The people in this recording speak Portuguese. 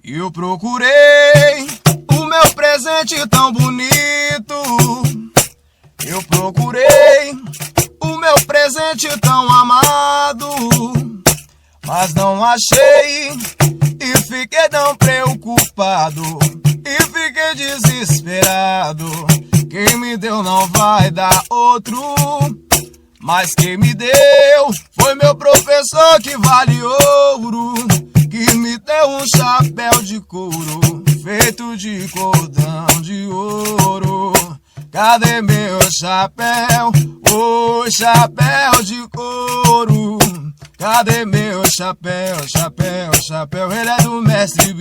Eu procurei o meu presente tão bonito. Eu procurei o meu presente tão amado, mas não achei e fiquei tão preocupado e fiquei desesperado. Quem me deu não vai dar outro, mas quem me deu foi meu professor que vale ouro, que me deu um chapéu de couro feito de cordão de ouro. Cadê meu chapéu? O chapéu de couro. Cadê meu chapéu? Chapéu, chapéu, ele é do mestre